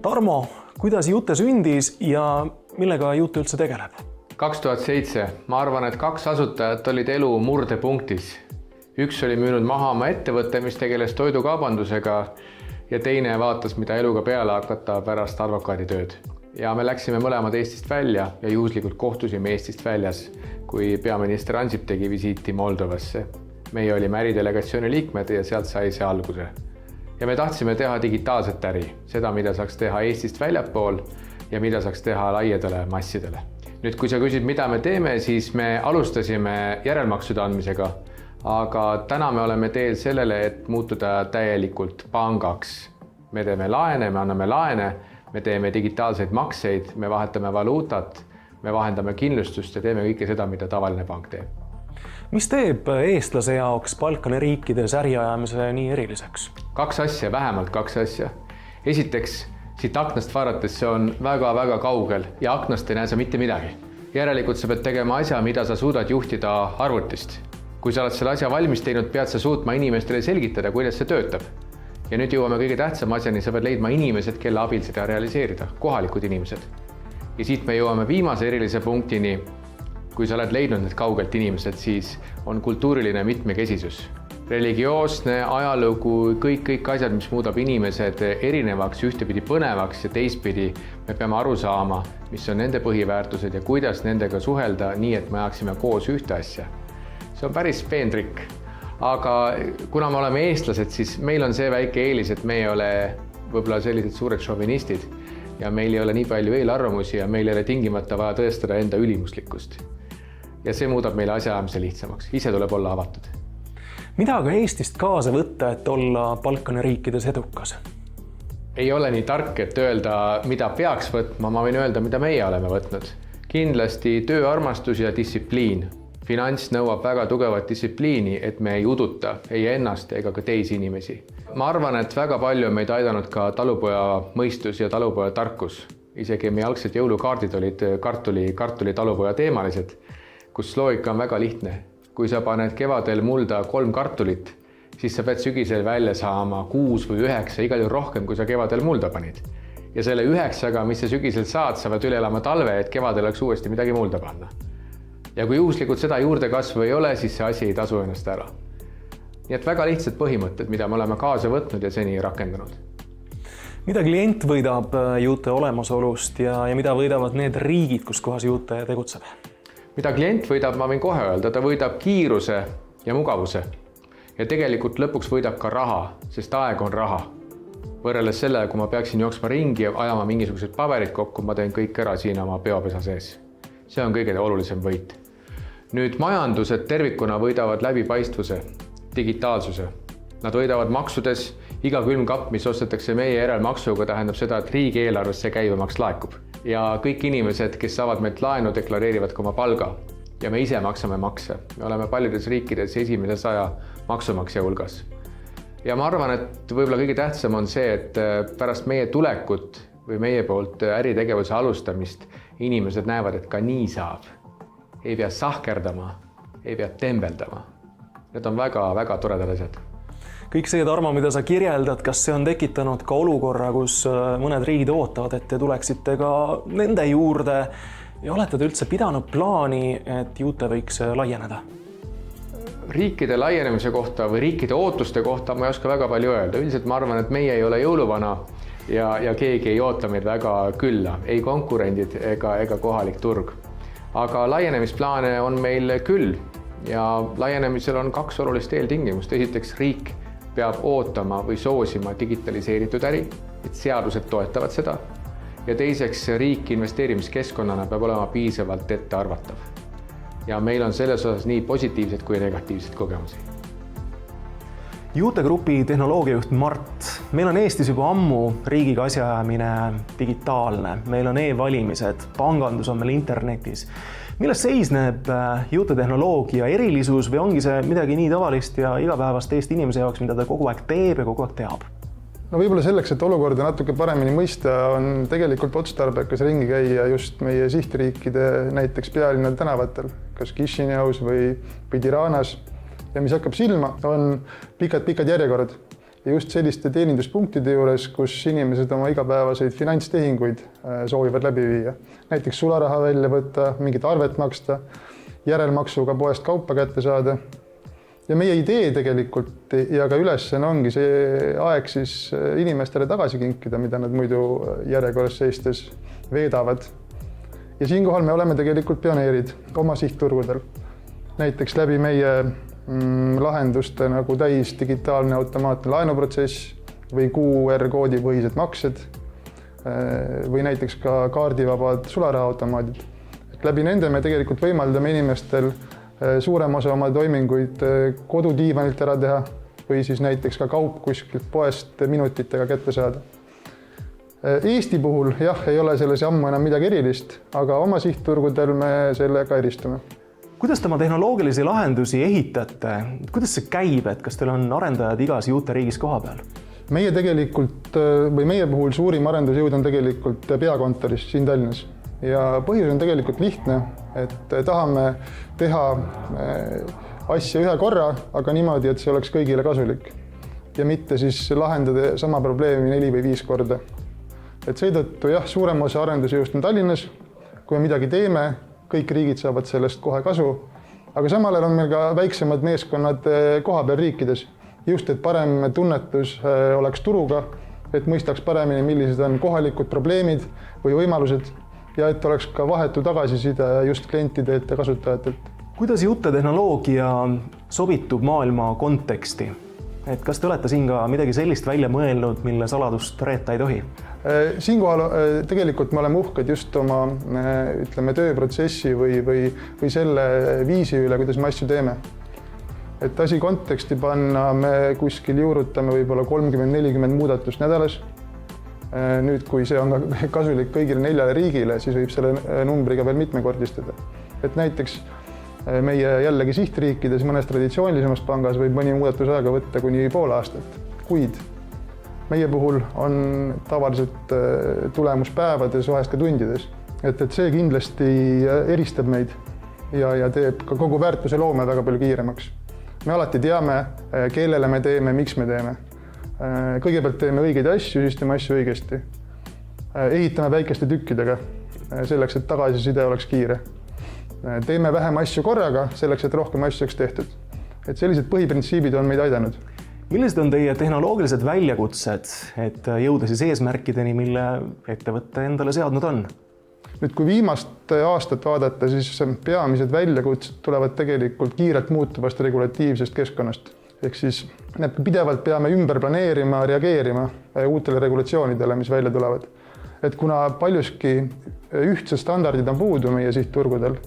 Tarmo, kuidas Iute sündis ja millega Iute üldse tegeleb? 2007. Ma arvan, et 2 asutajat olid elu murdepunktis. Üks oli müünud maha oma ettevõtte, mis tegeles toidukaubandusega ja teine vaatas, mida eluga peale hakata pärast advokaaditööd. Ja me läksime mõlemad Eestist välja ja juhuslikult kohtusime Eestist väljas, kui peaminister Ansip tegi visiiti Moldovasse. Meie olime äridelegatsiooni liikmed ja sealt sai see alguse. Ja me tahtsime teha digitaalset äri, seda, mida saaks teha Eestist väljapool ja mida saaks teha laiadele massidele. Nüüd, kui sa küsid, mida me teeme, siis me alustasime järelmaksude andmisega, aga täna me oleme teel sellele, et muutuda täielikult pangaks. Me teeme laene, me anname laene, me teeme digitaalseid makseid, me vahetame valuutat, me vahendame kindlustust ja teeme kõike seda, mida tavaline pank teeb. Mis teeb eestlase jaoks Balkani riikides äriajamise nii eriliseks? 2 asja, vähemalt 2 asja. Esiteks, siit aknast vaadates see on väga-väga kaugel ja aknast ei näe sa mitte midagi. Järelikult sa pead tegema asja, mida sa suudad juhtida arvutist. Kui sa oled selle asja valmis teinud, pead sa suutma inimestele selgitada, kuidas see töötab. Ja nüüd jõuame kõige tähtsama asjani, sa pead leidma inimesed, kelle abil seda realiseerida, kohalikud inimesed. Ja siit me jõuame viimase erilise punktini. Kui sa oled leidnud need kaugelt inimesed, siis on kultuuriline mitmekesisus. Religioosne, ajalugu, kõik asjad, mis muudab inimesed erinevaks, ühtepidi põnevaks ja teistpidi me peame aru saama, mis on nende põhiväärtused ja kuidas nendega suhelda nii, et me ajaksime koos ühte asja. See on päris peentrikk, aga kuna me oleme eestlased, siis meil on see väike eelis, et me ei ole võib-olla sellised suured šovinistid ja meil ei ole nii palju eelarvamusi ja meil ei ole tingimata vaja tõestada enda ülimuslikkust. Ja see muudab meile asjaajamise lihtsamaks. Ise tuleb olla avatud. Mida ka Eestist kaasa võtta, et olla Balkani riikides edukas? Ei ole nii tark, et öelda, mida peaks võtma, ma võin öelda, mida meie oleme võtnud. Kindlasti tööarmastus ja distsipliin. Finants nõuab väga tugevat distsipliini, et me ei uduta ei ennast ega ka teisi inimesi. Ma arvan, et väga palju on meid aidanud ka talupoja mõistus ja talupoja tarkus. Isegi meie algsed jõulukaardid olid kartuli talupoja teemalised, kus loogika on väga lihtne. Kui sa paned kevadel mulda 3 kartulit, siis sa pead sügisel välja saama 6 või 9, igal juhul rohkem, kui sa kevadel mulda panid. Ja selle 9-ga, mis sa sügisel saad, sa pead üle elama talve, et kevadel oleks uuesti midagi mulda panna. Ja kui juhuslikult seda juurde kasvu ei ole, siis see asi ei tasu ennast ära. Nii et väga lihtsad põhimõtted, mida me oleme kaasa võtnud ja seni rakendanud. Mida klient võidab Iute olemasolust ja mida võidavad need riigid, kus kohas Iute tegutseb? Mida klient võidab, ma võin kohe öelda, ta võidab kiiruse ja mugavuse. Ja tegelikult lõpuks võidab ka raha, sest aeg on raha. Võrreldes selle, kui ma peaksin jooksma ringi ja ajama mingisugused paberid kokku, ma teen kõik ära siin oma peopesa sees. See on kõige olulisem võit. Nüüd majandused tervikuna võidavad läbipaistvuse, digitaalsuse. Nad võidavad maksudes, iga külmkapp, mis ostetakse meie järelmaksuga, tähendab seda, et riigieelarvesse käibemaks laekub. Ja kõik inimesed, kes saavad meilt laenu, deklareerivad ka oma palga ja me ise maksame makse. Me oleme paljudes riikides esimese 100 maksumaksja hulgas. Ja ma arvan, et võib-olla kõige tähtsam on see, et pärast meie tulekut või meie poolt äritegevuse alustamist inimesed näevad, et ka nii saab. Ei pea sahkerdama, ei pea tembeldama. Need on väga-väga toredad asjad. Kõik see, Tarmo, mida sa kirjeldad, kas see on tekitanud ka olukorra, kus mõned riigid ootavad, et te tuleksite ka nende juurde ja olete te üldse pidanud plaani, et Iute võiks laieneda? Riikide laienemise kohta või riikide ootuste kohta ma ei oska väga palju öelda. Üldiselt ma arvan, et meie ei ole jõuluvana ja keegi ei oota meid väga külla, ei konkurendid ega kohalik turg. Aga laienemisplaane on meil küll ja laienemisel on 2 olulist eeltingimust. Esiteks riik peab ootama või soosima digitaliseeritud äri, et seadused toetavad seda. Ja teiseks riik investeerimiskeskkonnana peab olema piisavalt ette arvatav. Ja meil on selles osas nii positiivsed kui negatiivsed kogemusi. Iute Grupi tehnoloogiajuht Mart, meil on Eestis juba ammu riigiga asjaajamine digitaalne. Meil on e-valimised, pangandus on meil internetis. Milles seisneb Iute tehnoloogia erilisus või ongi see midagi nii tavalist ja igapäevast Eesti inimese jaoks, mida ta kogu aeg teeb ja kogu aeg teab? No võib-olla selleks, et olukorda natuke paremini mõista, on tegelikult otstarbekas ringi käia just meie sihtriikide näiteks pealinnade tänavatel, kas Kišineus või Tiranas. Ja mis hakkab silma, on pikad järjekorrad. ja just selliste teeninduspunktide juures, kus inimesed oma igapäevaseid finantstehinguid soovivad läbi viia. Näiteks sularaha välja võtta, mingit arvet maksta, järelmaksuga poest kaupa kätte saada. Ja meie idee tegelikult ja ka ülesanne ongi see aeg siis inimestele tagasi kinkida, mida nad muidu järjekorras seistes veedavad. Ja siinkohal me oleme tegelikult pioneerid oma sihtturgudel. Näiteks läbi meie lahenduste nagu täis digitaalne automaatne laenuprotsess või QR-koodi põhised maksed või näiteks ka kaardivabad sularahaautomaadid. Läbi nende me tegelikult võimaldame inimestel suurem osa oma toiminguid kodudiivanilt ära teha või siis näiteks ka kaup kuskilt poest minutitega kätte saada. Eesti puhul jah, ei ole selles ammu enam midagi erilist, aga oma sihtturgudel me sellega eristume. Kuidas te oma tehnoloogilisi lahendusi ehitate? Kuidas see käib, et kas teil on arendajad igas Iute riigis koha peal? Meie tegelikult või meie puhul suurim arendusjõud on tegelikult peakontoris siin Tallinnas. Ja põhjus on tegelikult lihtne, et tahame teha asja ühe korra, aga niimoodi, et see oleks kõigile kasulik. Ja mitte siis lahendada sama probleemi 4 või 5 korda. Et seetõttu jah, suurem osa arendusjõust on Tallinnas. Kui me midagi teeme, kõik riigid saavad sellest kohe kasu, aga samal ajal on meil ka väiksemad meeskonnad koha peal riikides. Just, et parem tunnetus oleks turuga, et mõistaks paremini, millised on kohalikud probleemid või võimalused ja et oleks ka vahetu tagasiside just klientidelt ja kasutajatelt. Kuidas Iute tehnoloogia sobitub maailma konteksti? Et kas te olete siin ka midagi sellist välja mõelnud, mille saladust reeta ei tohi? Siinkohal tegelikult me oleme uhked just oma tööprotsessi või selle viisi üle, kuidas me asju teeme. Et asi konteksti panna, me kuskil juurutame võib-olla 30-40 muudatust nädalas. Nüüd, kui see on kasulik kõigile 4 riigile, siis võib selle numbriga veel mitmekordistada. Et näiteks meie jällegi sihtriikides mõnes traditsioonilisemas pangas võib mõni muudatus aega võtta kuni pool aastat, kuid meie puhul on tavaliselt tulemus päevades, vahest ka tundides. Et see kindlasti eristab meid ja teeb ka kogu väärtuse loome väga palju kiiremaks. Me alati teame, kellele me teeme, miks me teeme. Kõigepealt teeme õigeid asju, siis teeme asju õigesti. Ehitame väikeste tükkidega, selleks, et tagasiside oleks kiire. Teeme vähem asju korraga, selleks, et rohkem asju oleks tehtud. Et sellised põhiprintsiibid on meid aidanud. Millised on teie tehnoloogilised väljakutsed, et jõuda siis eesmärkideni, mille ettevõtte endale seadnud on? Nüüd, kui viimast aastat vaadata, siis peamised väljakutsed tulevad tegelikult kiirelt muutuvast regulatiivsest keskkonnast. Ehk siis pidevalt peame ümber planeerima, reageerima uutele regulatsioonidele, mis välja tulevad. Et kuna paljuski ühtsed standardid on puudu meie sihtturgudel,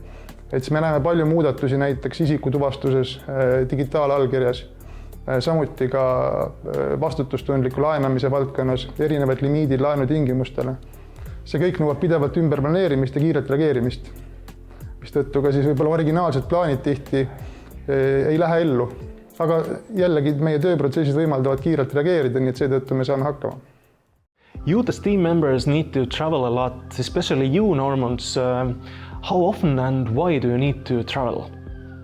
et siis me näeme palju muudatusi näiteks isikutuvastuses, digitaalallkirjas, samuti ka vastutustundliku laenamise valdkonnas, erinevad limiidid laenutingimustele. See kõik nõuab pidevalt ümberplaneerimist ja kiiret reageerimist, mistõttu ka siis võib-olla originaalsed plaanid tihti ei lähe ellu. Aga jällegi meie tööprotsessid võimaldavad kiirelt reageerida, nii et seetõttu me saame hakkama. Iute's team members need to travel a lot, especially you, Normans. How often and why do you need to travel?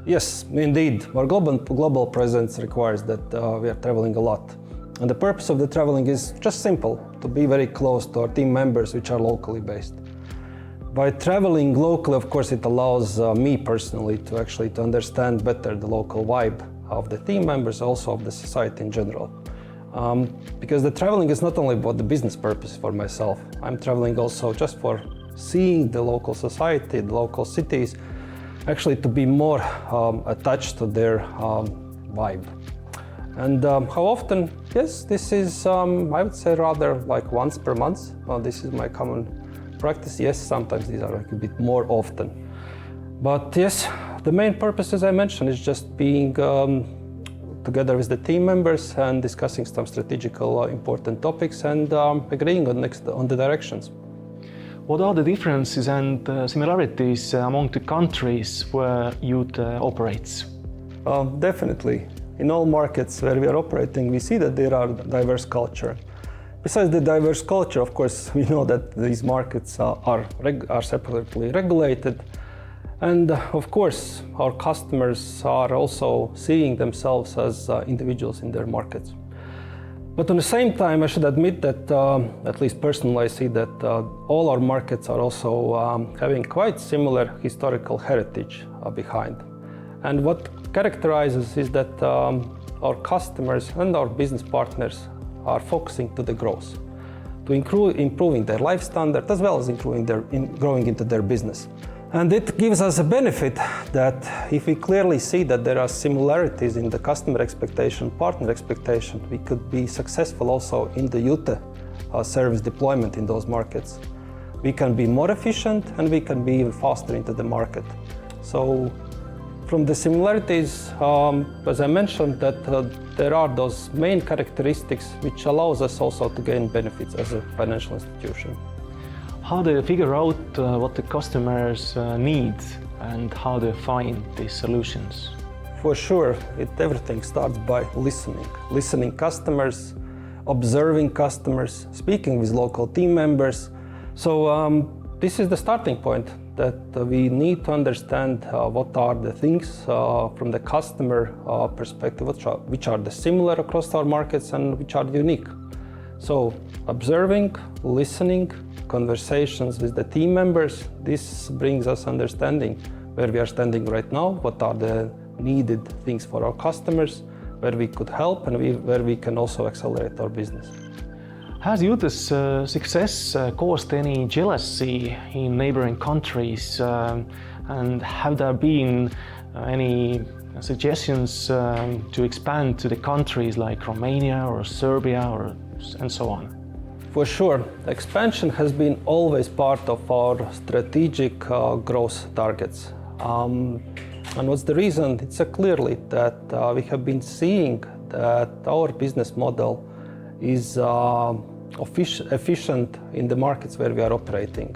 Yes, indeed. Our global presence requires that we are traveling a lot. And the purpose of the traveling is just simple, to be very close to our team members, which are locally based. By traveling locally, of course, it allows me personally to actually understand better the local vibe of the team members, also of the society in general. Because the traveling is not only about the business purpose for myself. I'm traveling also just for seeing the local society, the local cities, actually to be more attached to their vibe. And how often? Yes, this is, I would say, rather like once per month. This is my common practice. Yes, sometimes these are like a bit more often. But yes, the main purpose, as I mentioned, is just being together with the team members and discussing some strategical important topics and agreeing on the directions. What are the differences and similarities among the countries where Iute operates? Definitely. In all markets where we are operating, we see that there are diverse culture. Besides the diverse culture, of course, we know that these markets are separately regulated. And of course, our customers are also seeing themselves as individuals in their markets. But at the same time, I should admit that, at least personally, I see that all our markets are also having quite similar historical heritage behind. And what characterizes is that our customers and our business partners are focusing to the growth, to improving their life standard as well as growing into their business. And it gives us a benefit that if we clearly see that there are similarities in the customer expectation, partner expectation, we could be successful also in the Iute service deployment in those markets. We can be more efficient and we can be even faster into the market. So from the similarities, as I mentioned, that there are those main characteristics which allows us also to gain benefits as a financial institution. How do you figure out what the customers need and how do you find these solutions? For sure, everything starts by listening customers, observing customers, speaking with local team members. So this is the starting point, that we need to understand what are the things from the customer perspective, which are the similar across our markets and which are unique. So observing, listening, conversations with the team members, this brings us understanding where we are standing right now, what are the needed things for our customers, where we could help and where we can also accelerate our business. Has Iute's success caused any jealousy in neighboring countries and have there been any suggestions to expand to the countries like Romania or Serbia and so on? For sure, expansion has been always part of our strategic growth targets. And what's the reason? It's clearly that we have been seeing that our business model is efficient in the markets where we are operating.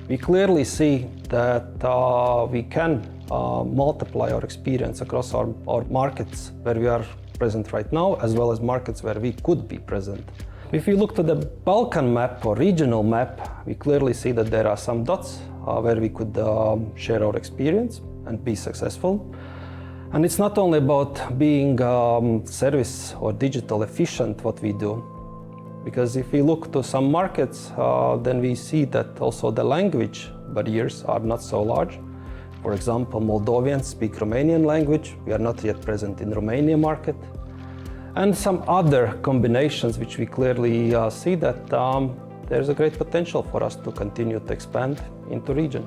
We clearly see that we can multiply our experience across our markets where we are present right now, as well as markets where we could be present. If you look to the Balkan map or regional map, we clearly see that there are some dots where we could share our experience and be successful. And it's not only about being service or digital efficient what we do, because if we look to some markets, then we see that also the language barriers are not so large. For example, Moldovians speak Romanian language. We are not yet present in the Romania market. And some other combinations which we clearly see that there's a great potential for us to continue to expand into region.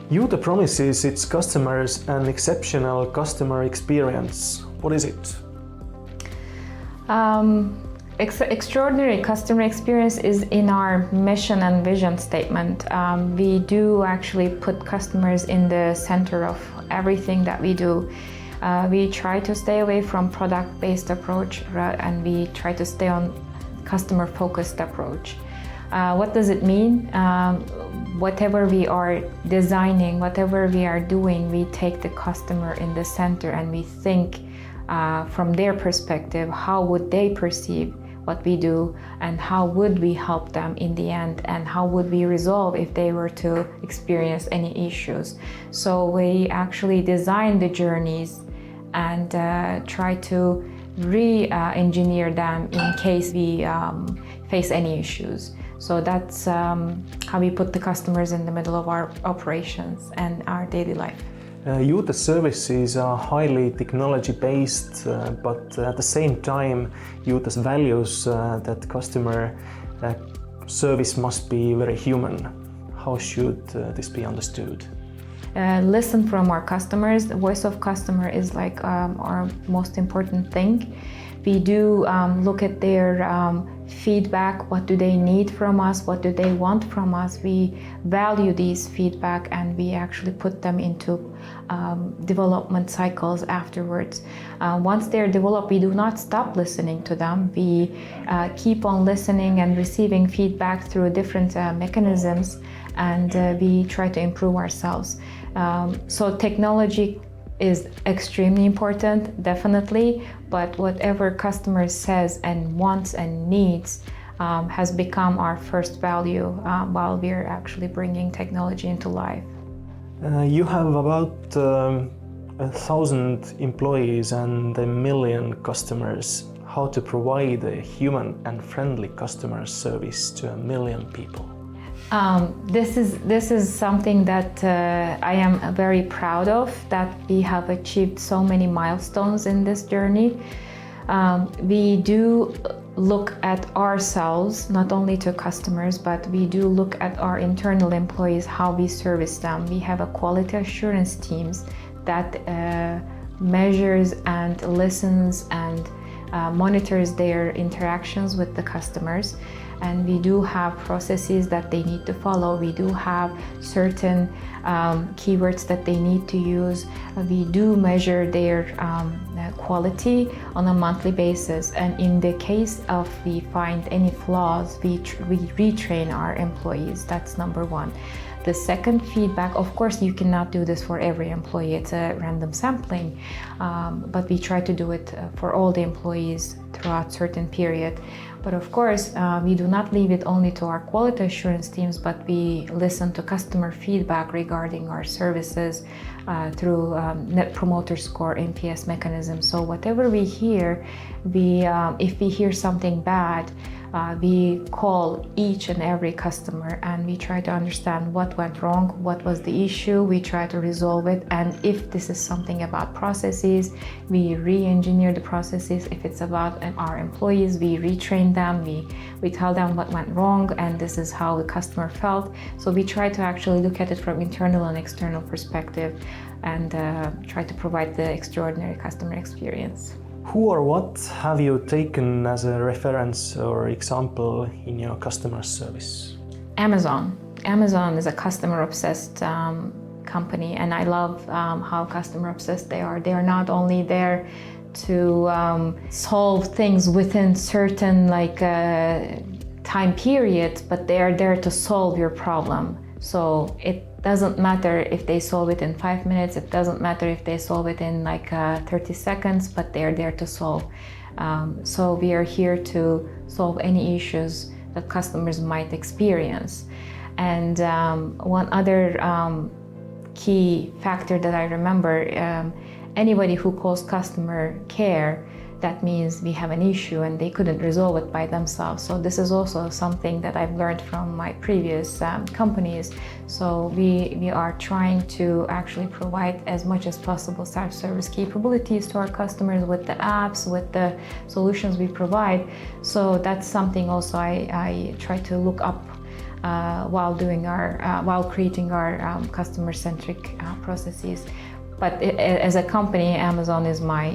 Iute promises its customers an exceptional customer experience. What is it? Extraordinary customer experience is in our mission and vision statement. We do actually put customers in the center of everything that we do. We try to stay away from product-based approach and we try to stay on customer-focused approach. What does it mean? Whatever we are designing, whatever we are doing, we take the customer in the center and we think from their perspective, how would they perceive what we do and how would we help them in the end and how would we resolve if they were to experience any issues. So we actually design the journeys and try to re-engineer them in case we face any issues. So that's how we put the customers in the middle of our operations and our daily life. Iute's services are highly technology-based, but at the same time, Iute's values that customer service must be very human. How should this be understood? Listen from our customers. The voice of customer is like our most important thing. We do look at their feedback, what do they need from us, what do they want from us. We value these feedback and we actually put them into development cycles afterwards. Once they're developed, we do not stop listening to them. We keep on listening and receiving feedback through different mechanisms and we try to improve ourselves. So technology is extremely important, definitely, but whatever customer says and wants and needs has become our first value while we're actually bringing technology into life. You have about 1,000 employees and 1 million customers. how to provide a human and friendly customer service to 1 million people? This is something that I am very proud of, that we have achieved so many milestones in this journey. We do look at ourselves, not only to customers, but we do look at our internal employees, how we service them. We have a quality assurance teams that measures and listens and monitors their interactions with the customers. And we do have processes that they need to follow. We do have certain keywords that they need to use. We do measure their quality on a monthly basis. And in the case of we find any flaws, we retrain our employees. That's number one. The second feedback, of course, you cannot do this for every employee. It's a random sampling, but we try to do it for all the employees throughout certain period. But of course, we do not leave it only to our quality assurance teams, but we listen to customer feedback regarding our services through Net Promoter Score, NPS mechanism. So whatever we hear, if we hear something bad, we call each and every customer and we try to understand what went wrong, what was the issue, we try to resolve it, and if this is something about processes, we re-engineer the processes. If it's about our employees, we retrain them, we tell them what went wrong and this is how the customer felt. So we try to actually look at it from internal and external perspective and try to provide the extraordinary customer experience. Who or what have you taken as a reference or example in your customer service? Amazon. Amazon is a customer-obsessed company, and I love how customer-obsessed they are. They are not only there to solve things within certain time periods, but they are there to solve your problem. So it doesn't matter if they solve it in 5 minutes, it doesn't matter if they solve it in 30 seconds, but they're there to solve. So we are here to solve any issues that customers might experience. And one other key factor that I remember, anybody who calls customer care, that means we have an issue and they couldn't resolve it by themselves. So this is also something that I've learned from my previous companies. So we are trying to actually provide as much as possible self-service capabilities to our customers with the apps, with the solutions we provide. So that's something also I try to look up while creating our customer-centric processes. But as a company, Amazon is my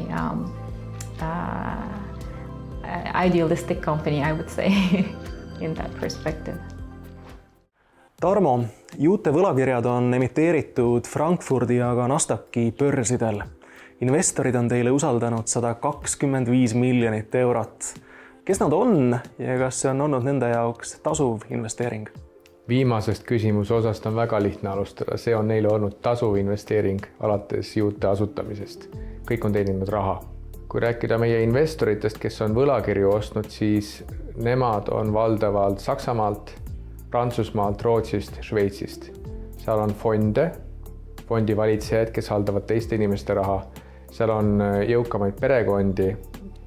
idealistic company, I would say, in that perspective. Tarmo, Iute võlakirjad on emiteeritud Frankfurdi ja ka Nasdaqi börsidel. Investorid on teile usaldanud 125 miljonit eurot. Kes nad on ja kas see on olnud nende jaoks tasuv investeering? Viimasest küsimuse osast on väga lihtne alustada. See on neile olnud tasuv investeering alates Iute asutamisest. Kõik on teeninud raha. Kui rääkida meie investoritest, kes on võlakirju ostnud, siis nemad on valdavalt Saksamaalt, Prantsusmaalt, Rootsist, Šveitsist. Seal on fonde, fondivalitsejad, kes haldavad teiste inimeste raha. Seal on jõukamaid perekondi,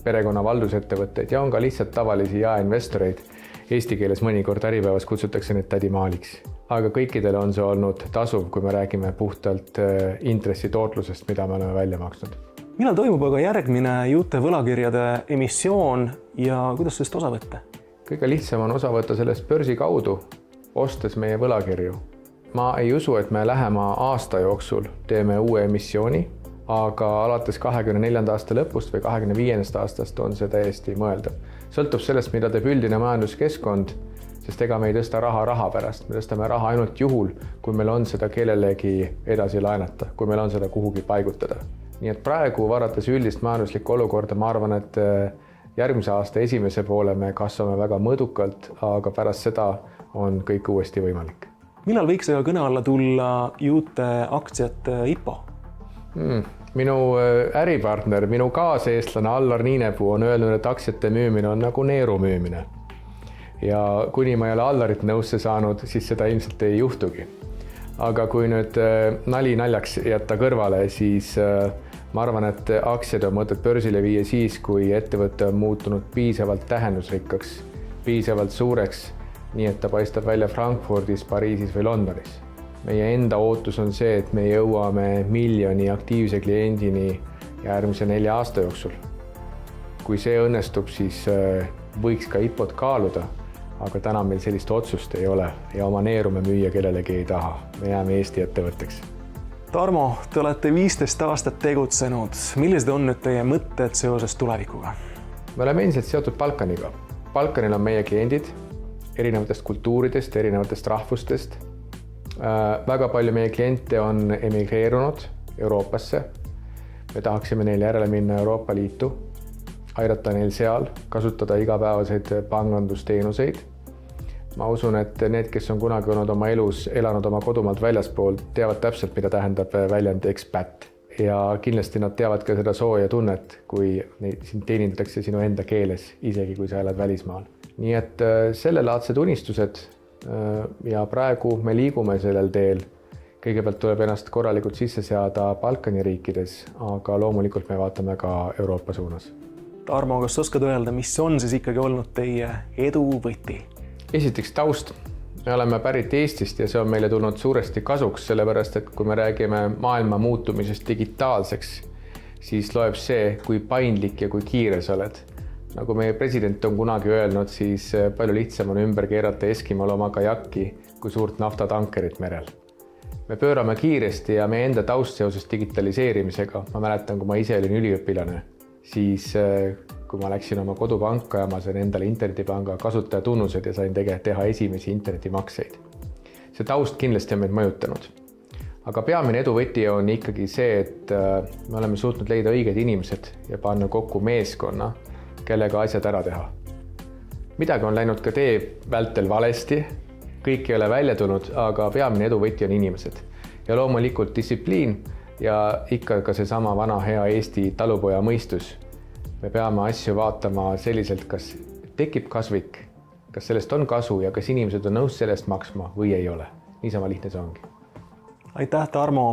perekonna valdusettevõtteid ja on ka lihtsalt tavalisi jaeinvestoreid. Eesti keeles mõnikord äripäevas kutsutakse need tädimaaliks. Aga kõikidele on see olnud tasuv, kui me räägime puhtalt intressitootlusest, mida me oleme välja maksnud. Millal toimub aga järgmine Iute võlakirjade emissioon ja kuidas sellest osa võtta? Kõige lihtsam on osa võtta sellest börsi kaudu, ostes meie võlakirju. Ma ei usu, et me lähema aasta jooksul teeme uue emissiooni, aga alates 24. aasta lõpust või 25. aastast on see täiesti mõeldav. Sõltub sellest, mida teeb üldine majanduskeskkond, sest ega me ei tõsta raha pärast. Me tõstame raha ainult juhul, kui meil on seda kellelegi edasi laenata, kui meil on seda kuhugi paigutada. Nii et praegu vaadates üldist majanduslikku olukorda, ma arvan, et järgmise aasta esimese poole me kasvame väga mõõdukalt, aga pärast seda on kõik uuesti võimalik. Millal võiks aga kõne alla tulla Iute aktsiate IPO? Minu äripartner, minu kaaseestlane Allar Niinepuu on öelnud, et aktsiate müümine on nagu neeru müümine. Ja kuni ma ei ole Allarit nõusse saanud, siis seda ilmselt ei juhtugi. Aga kui nüüd nali naljaks jätta kõrvale, siis ma arvan, et aktsiad on mõtet börsile viia siis, kui ettevõte on muutunud piisavalt tähendusrikkaks, piisavalt suureks, nii et ta paistab välja Frankfurdis, Pariisis või Londonis. Meie enda ootus on see, et me jõuame 1 miljoni aktiivse kliendini järgmise 4 aasta jooksul. Kui see õnnestub, siis võiks ka IPO-d kaaluda, aga täna meil sellist otsust ei ole ja oma neerume müüa kellelegi ei taha. Me jääme Eesti ettevõtteks. Tarmo, te olete 15 aastat tegutsenud. Millised on nüüd teie mõtted seoses tulevikuga? Me oleme endiselt seotud Balkaniga. Balkanil on meie kliendid erinevatest kultuuridest, erinevatest rahvustest. Väga palju meie kliente on emigreerunud Euroopasse. Me tahaksime neil järele minna Euroopa Liitu, aidata neil seal, kasutada igapäevaseid pangandusteenuseid. Ma usun, et need, kes on kunagi olnud oma elus elanud oma kodumaalt väljaspool, teavad täpselt, mida tähendab väljend expat. Ja kindlasti nad teavad ka seda sooja tunnet, kui sind teenindatakse sinu enda keeles, isegi kui sa elad välismaal. Nii et sellelaadsed unistused ja praegu me liigume sellel teel. Kõigepealt tuleb ennast korralikult sisse seada Balkani riikides, aga loomulikult me vaatame ka Euroopa suunas. Tarmo, kas oskad öelda, mis on siis ikkagi olnud teie edu võti? Esiteks taust. Me oleme pärit Eestist ja see on meile tulnud suuresti kasuks, sellepärast et kui me räägime maailma muutumisest digitaalseks, siis loeb see, kui paindlik ja kui kiire sa oled. Nagu meie president on kunagi öelnud, siis palju lihtsam on ümber keerata Eskimal oma kajakki kui suurt naftatankerit merel. Me pöörame kiiresti ja meie enda taust seoses digitaliseerimisega. Ma mäletan, kui ma ise olin üliõpilane, siis kui ma läksin oma kodupanka ja ma sain endale internetipanga kasutajatunnused ja sain teha esimesi internetimakseid. See taust kindlasti on meid mõjutanud. Aga peamine eduvõti on ikkagi see, et me oleme suutnud leida õiged inimesed ja panna kokku meeskonna, kellega asjad ära teha. Midagi on läinud ka tee vältel valesti, kõik ei ole välja tulnud, aga peamine eduvõti on inimesed. Ja loomulikult distsipliin ja ikka ka see sama vana hea Eesti talupoja mõistus. Me peame asju vaatama selliselt, kas tekib kasvik, kas sellest on kasu ja kas inimesed on nõus sellest maksma või ei ole. Niisama lihtne see ongi. Aitäh, Tarmo,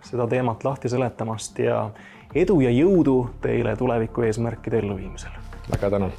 seda teemat lahti seletamast ja edu ja jõudu teile tuleviku eesmärkide elluviimisel. Väga tänan.